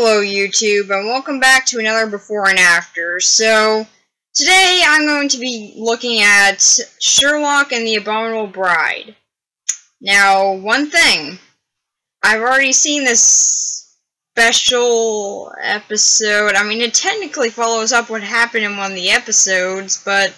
Hello YouTube, and welcome back to another before and after. So, today I'm going to be looking at Sherlock and the Abominable Bride. Now, one thing, I've already seen this special episode. I mean, it technically follows up what happened in one of the episodes, but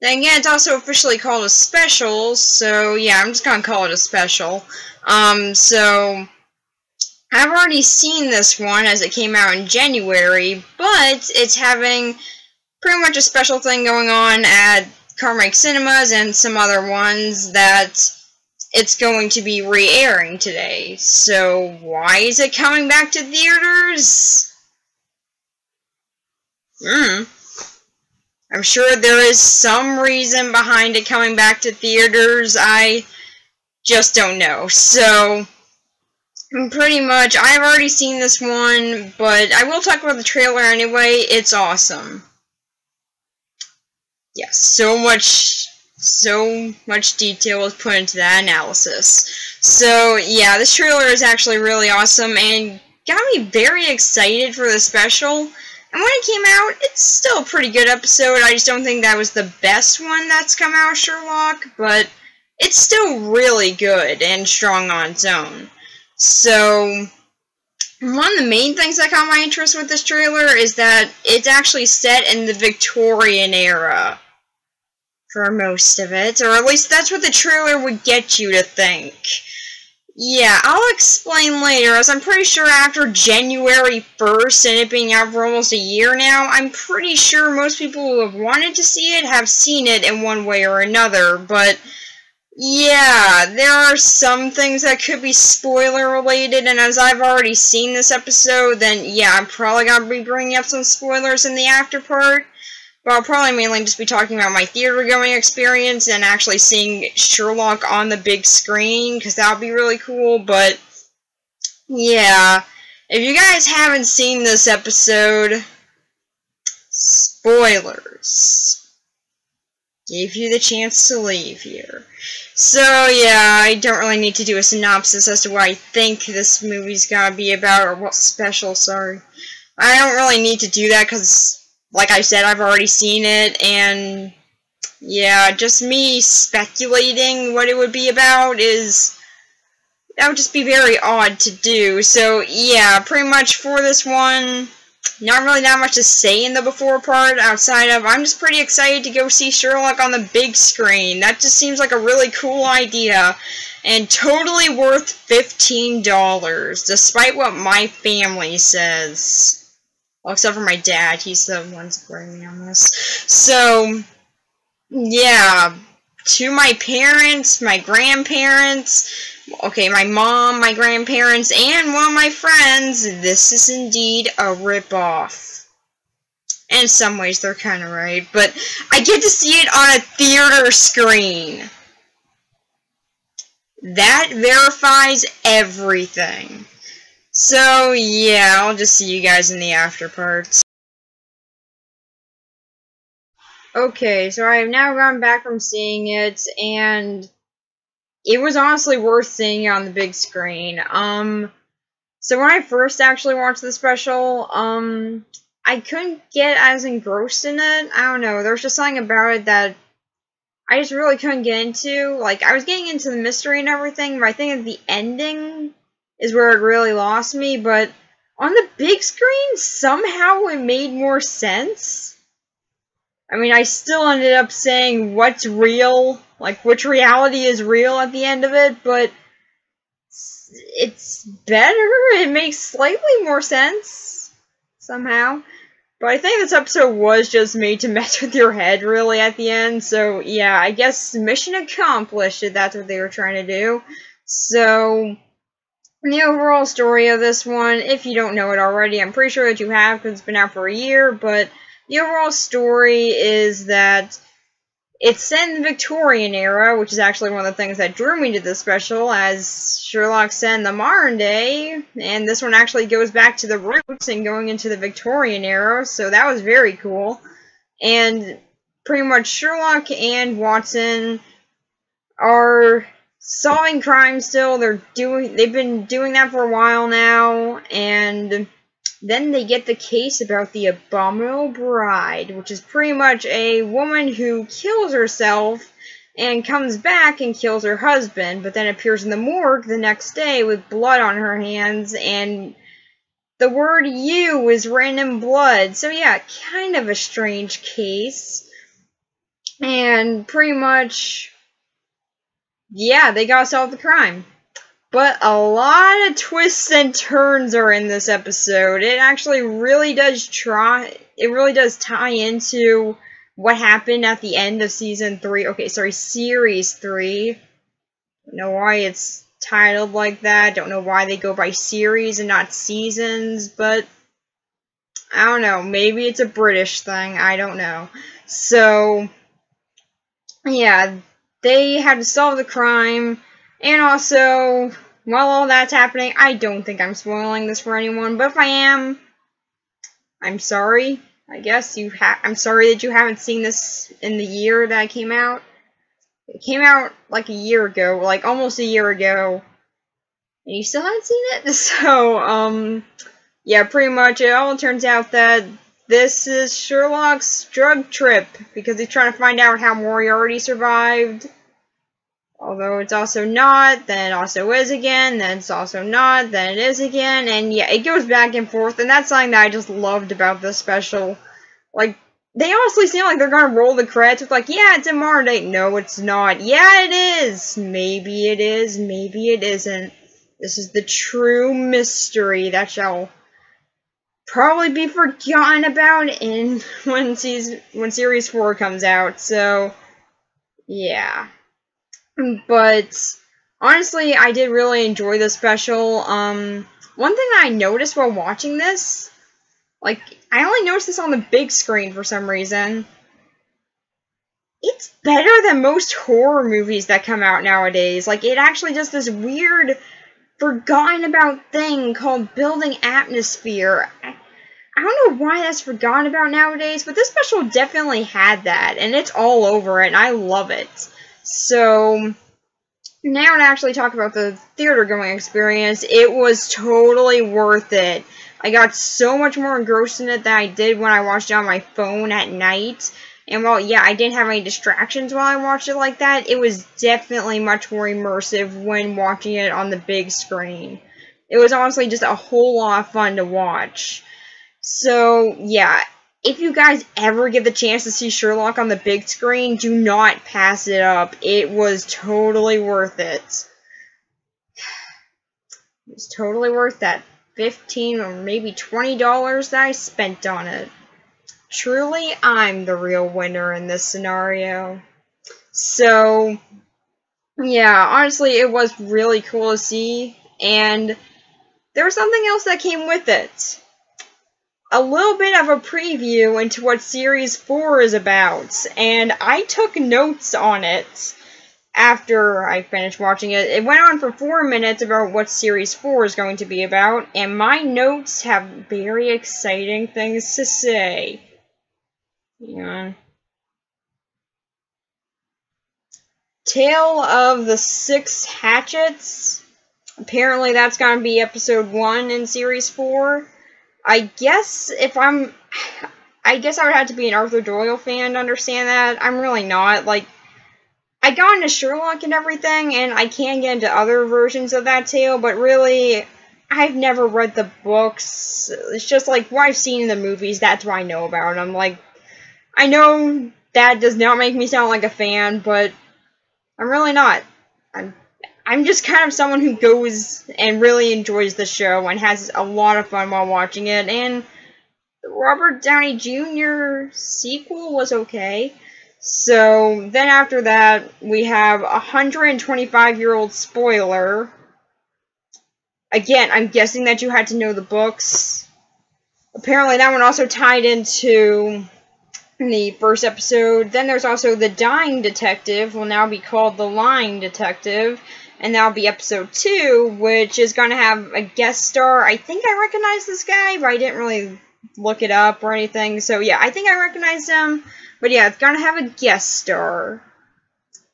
then again, it's also officially called a special, so yeah, I'm just gonna call it a special. I've already seen this one as it came out in January, but it's having pretty much a special thing going on at Carmike Cinemas and some other ones that it's going to be re-airing today. So why is it coming back to theaters? I'm sure there is some reason behind it coming back to theaters. I just don't know. So pretty much, I've already seen this one, but I will talk about the trailer anyway. It's awesome. Yes, so much detail was put into that analysis. So, yeah, this trailer is actually really awesome and got me very excited for the special. And when it came out, it's still a pretty good episode. I just don't think that was the best one that's come out of Sherlock, but it's still really good and strong on its own. So, one of the main things that caught my interest with this trailer is that it's actually set in the Victorian era for most of it, or at least that's what the trailer would get you to think. Yeah, I'll explain later, as I'm pretty sure after January 1st and it being out for almost a year now, I'm pretty sure most people who have wanted to see it have seen it in one way or another, but yeah, there are some things that could be spoiler related, and as I've already seen this episode, then yeah, I'm probably going to be bringing up some spoilers in the after part, but I'll probably mainly just be talking about my theater going experience and actually seeing Sherlock on the big screen, because that would be really cool. But yeah, if you guys haven't seen this episode, spoilers. Gave you the chance to leave here. So, yeah, I don't really need to do a synopsis as to what I think this movie's gonna be about, or what special, sorry. I don't really need to do that, because, like I said, I've already seen it, and, yeah, just me speculating what it would be about that would just be very odd to do. So, yeah, pretty much for this one, not really that much to say in the before part, outside of, I'm just pretty excited to go see Sherlock on the big screen. That just seems like a really cool idea, and totally worth $15, despite what my family says. Well, except for my dad, he's the one supporting me on this. So, yeah, to my parents, my grandparents, okay, my mom, my grandparents, and one of my friends, this is indeed a ripoff. And in some ways, they're kind of right, but I get to see it on a theater screen. That verifies everything. So, yeah, I'll just see you guys in the after parts. Okay, so I have now gone back from seeing it, and it was honestly worth seeing on the big screen. So when I first actually watched the special, I couldn't get as engrossed in it. I don't know, there was just something about it that I just really couldn't get into. Like, I was getting into the mystery and everything, but I think at the ending is where it really lost me, but on the big screen, somehow it made more sense. I mean, I still ended up saying what's real, like which reality is real at the end of it, but it's better. It makes slightly more sense, somehow. But I think this episode was just made to mess with your head, really, at the end, so yeah, I guess mission accomplished if that's what they were trying to do. So, the overall story of this one, if you don't know it already, I'm pretty sure that you have, because it's been out for a year, but the overall story is that it's set in the Victorian era, which is actually one of the things that drew me to this special, as Sherlock's set in the modern day, and this one actually goes back to the roots and going into the Victorian era, so that was very cool. And pretty much Sherlock and Watson are solving crime still. They've been doing that for a while now, and then they get the case about the Abominable Bride, which is pretty much a woman who kills herself and comes back and kills her husband, but then appears in the morgue the next day with blood on her hands, and the word "you" is written in blood. So yeah, kind of a strange case. And pretty much, yeah, they gotta solve the crime. But a lot of twists and turns are in this episode. It actually really does tie into what happened at the end of season 3. Okay, sorry, series 3. Don't know why it's titled like that. Don't know why they go by series and not seasons, but I don't know. Maybe it's a British thing. I don't know. So, yeah, they had to solve the crime. And also, while all that's happening, I don't think I'm spoiling this for anyone, but if I am, I'm sorry. I guess I'm sorry that you haven't seen this in the year that it came out. It came out like a year ago, like almost a year ago, and you still haven't seen it? So, yeah, pretty much it all turns out that this is Sherlock's drug trip, because he's trying to find out how Moriarty survived. Although it's also not, then it also is again, then it's also not, then it is again, and yeah, it goes back and forth, and that's something that I just loved about this special. Like, they honestly seem like they're gonna roll the credits with like, yeah, it's in modern day. No, it's not. Yeah, it is. Maybe it is, maybe it isn't. This is the true mystery that shall probably be forgotten about when Series 4 comes out, so, yeah. But honestly, I did really enjoy the special. One thing that I noticed while watching this, like, I only noticed this on the big screen for some reason. It's better than most horror movies that come out nowadays. Like, it actually does this weird, forgotten about thing called building atmosphere. I don't know why that's forgotten about nowadays, but this special definitely had that, and it's all over it, and I love it. So, now to actually talk about the theater-going experience, it was totally worth it. I got so much more engrossed in it than I did when I watched it on my phone at night. And while, yeah, I didn't have any distractions while I watched it like that, it was definitely much more immersive when watching it on the big screen. It was honestly just a whole lot of fun to watch. So, yeah, if you guys ever get the chance to see Sherlock on the big screen, do not pass it up. It was totally worth it. It was totally worth that $15 or maybe $20 that I spent on it. Truly, I'm the real winner in this scenario. So, yeah, honestly, it was really cool to see, and there was something else that came with it. A little bit of a preview into what Series 4 is about, and I took notes on it after I finished watching it. It went on for 4 minutes about what Series 4 is going to be about, and my notes have very exciting things to say. Yeah. Tale of the Six Hatchets. Apparently that's going to be episode 1 in Series 4. I guess I would have to be an Arthur Doyle fan to understand that. I'm really not. Like, I got into Sherlock and everything, and I can get into other versions of that tale, but really, I've never read the books. It's just like what I've seen in the movies, that's what I know about them. Like, I know that does not make me sound like a fan, but I'm really not. I'm just kind of someone who goes and really enjoys the show and has a lot of fun while watching it, and the Robert Downey Jr. sequel was okay. So, then after that, we have 125-year-old spoiler. Again, I'm guessing that you had to know the books. Apparently that one also tied into the first episode. Then there's also The Dying Detective, will now be called The Lying Detective, and that'll be episode 2, which is going to have a guest star. I think I recognize this guy, but I didn't really look it up or anything, so yeah, I think I recognize him, but yeah, it's going to have a guest star.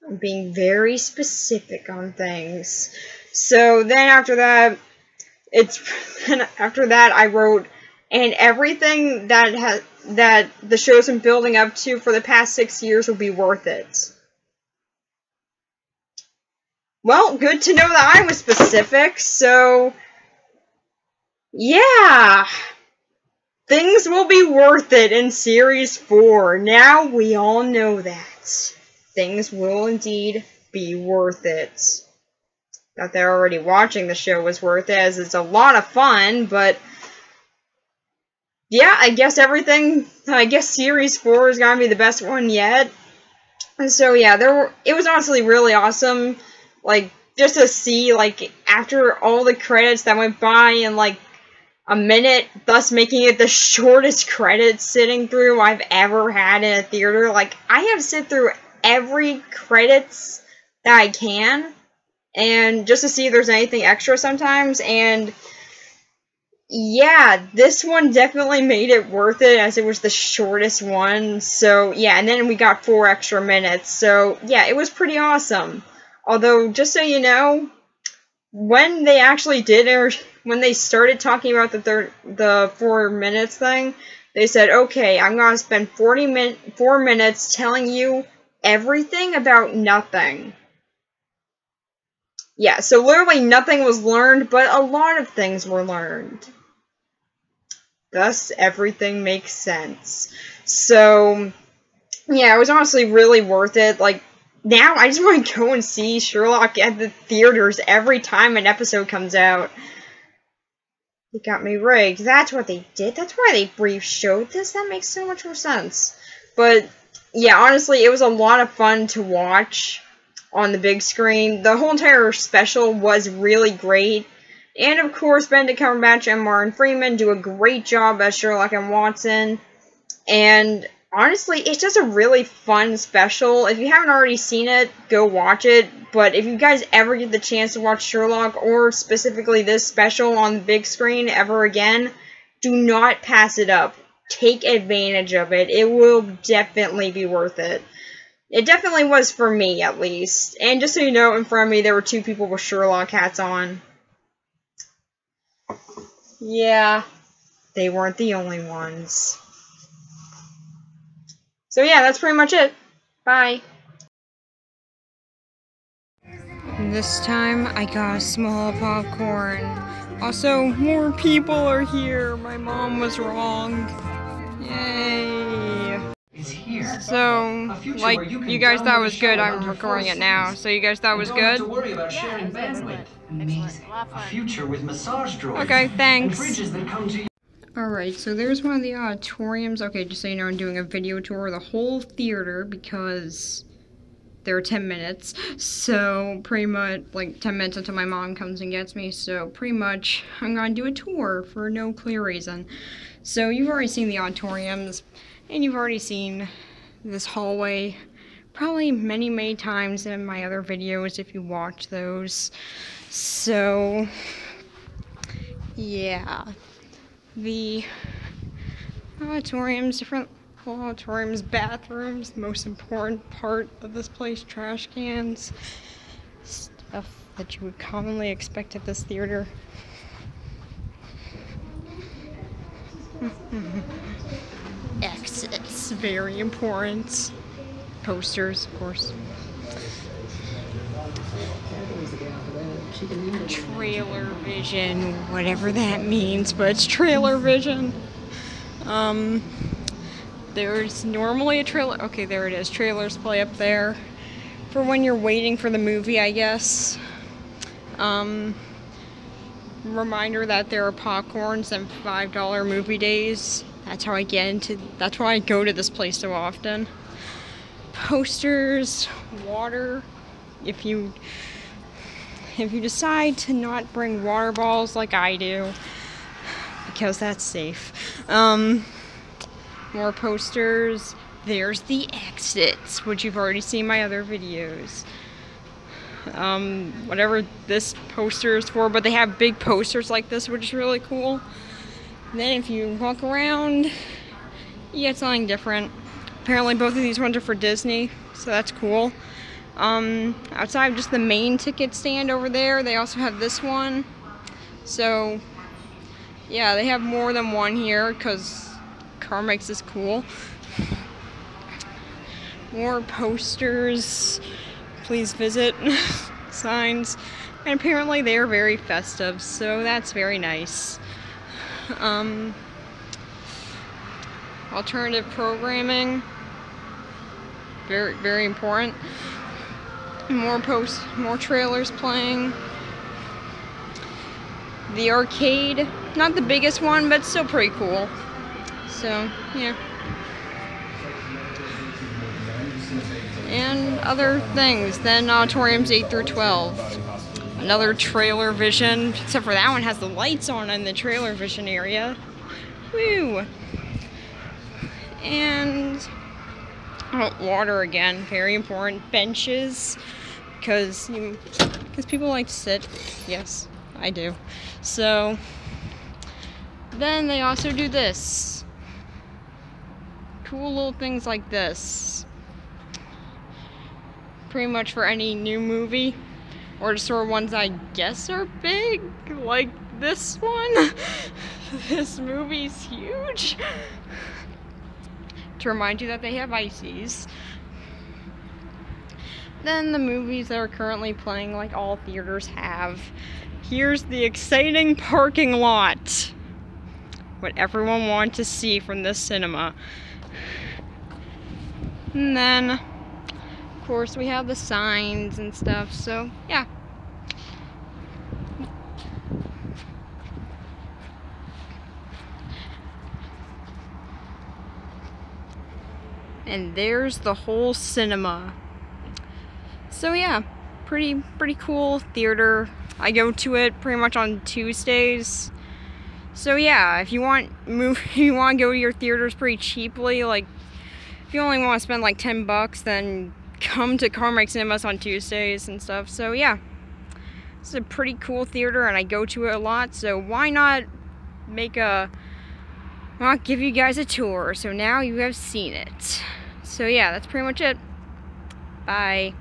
I'm being very specific on things. So then after that, I wrote and everything that the show's been building up to for the past 6 years will be worth it. Well, good to know that I was specific, so yeah. Things will be worth it in Series 4. Now we all know that. Things will indeed be worth it. That they're already watching the show was worth it, as it's a lot of fun, but yeah, I guess Series 4 is gonna be the best one yet. And so yeah, it was honestly really awesome, like, just to see, like, after all the credits that went by in, like, a minute, thus making it the shortest credits sitting through I've ever had in a theater. Like, I have sit through every credits that I can, and just to see if there's anything extra sometimes, and yeah, this one definitely made it worth it, as it was the shortest one. So yeah, and then we got 4 extra minutes, so yeah, it was pretty awesome. Although, just so you know, when they actually when they started talking about the 4 minutes thing, they said, okay, I'm gonna spend 4 minutes telling you everything about nothing. Yeah, so literally nothing was learned, but a lot of things were learned. Thus, everything makes sense. So, yeah, it was honestly really worth it. Like, now I just want to go and see Sherlock at the theaters every time an episode comes out. They got me rigged. That's what they did. That's why they brief showed this. That makes so much more sense. But, yeah, honestly, it was a lot of fun to watch on the big screen. The whole entire special was really great. And, of course, Benedict Cumberbatch and Martin Freeman do a great job as Sherlock and Watson. And honestly, it's just a really fun special. If you haven't already seen it, go watch it. But if you guys ever get the chance to watch Sherlock, or specifically this special on the big screen ever again, do not pass it up. Take advantage of it. It will definitely be worth it. It definitely was for me, at least. And just so you know, in front of me, there were 2 people with Sherlock hats on. Yeah, they weren't the only ones. So yeah, that's pretty much it. Bye. This time, I got a small popcorn. Also, more people are here. My mom was wrong. Yay. So, like, you guys thought it was good, I'm recording it now. So you guys thought it was good? Don't have to worry about sharing bandwidth. Amazing. A future with massage droids. Okay, thanks. And fridges that come to you. Alright, so there's one of the auditoriums. Okay, just so you know, I'm doing a video tour of the whole theater because there are 10 minutes. So, pretty much, like, 10 minutes until my mom comes and gets me. So, pretty much, I'm gonna do a tour for no clear reason. So, you've already seen the auditoriums, and you've already seen this hallway probably many, many times in my other videos if you watch those. So, yeah. The auditoriums, different auditoriums, bathrooms, the most important part of this place, trash cans, stuff that you would commonly expect at this theater. Exits, very important. Posters, of course. Trailer vision, whatever that means, but it's trailer vision. There's normally a trailer. Okay, there it is. Trailers play up there for when you're waiting for the movie, I guess. Reminder that there are popcorns and $5 movie days. That's how I that's why I go to this place so often. Posters, water. If you decide to not bring water balls like I do, because that's safe. More posters. There's the exits, which you've already seen in my other videos. Whatever this poster is for, but they have big posters like this, which is really cool. And then if you walk around, you get something different. Apparently both of these ones are for Disney, so that's cool. Outside of just the main ticket stand over there, they also have this one. So, yeah, they have more than one here because Carmike's is cool. More posters, please visit, signs, and apparently they are very festive, so that's very nice. Alternative programming, very important. More trailers playing. The arcade, not the biggest one, but still pretty cool. So, yeah. And other things. Then auditoriums 8 through 12. Another trailer vision, except for that one has the lights on in the trailer vision area. Woo! And water again, very important. Benches, because people like to sit. Yes, I do. So then they also do this. Cool little things like this. Pretty much for any new movie, or just sort of ones I guess are big, like this one. This movie's huge. To remind you that they have ices. Then the movies that are currently playing, like all theaters have. Here's the exciting parking lot. What everyone wants to see from this cinema. And then, of course, we have the signs and stuff, so yeah. And there's the whole cinema. So yeah, pretty cool theater. I go to it pretty much on Tuesdays. So yeah, if you want to go to your theaters pretty cheaply, like if you only want to spend like $10, then come to Carmike Cinemas on Tuesdays and stuff. So yeah, it's a pretty cool theater, and I go to it a lot. So why not give you guys a tour? So now you have seen it. So yeah, that's pretty much it. Bye.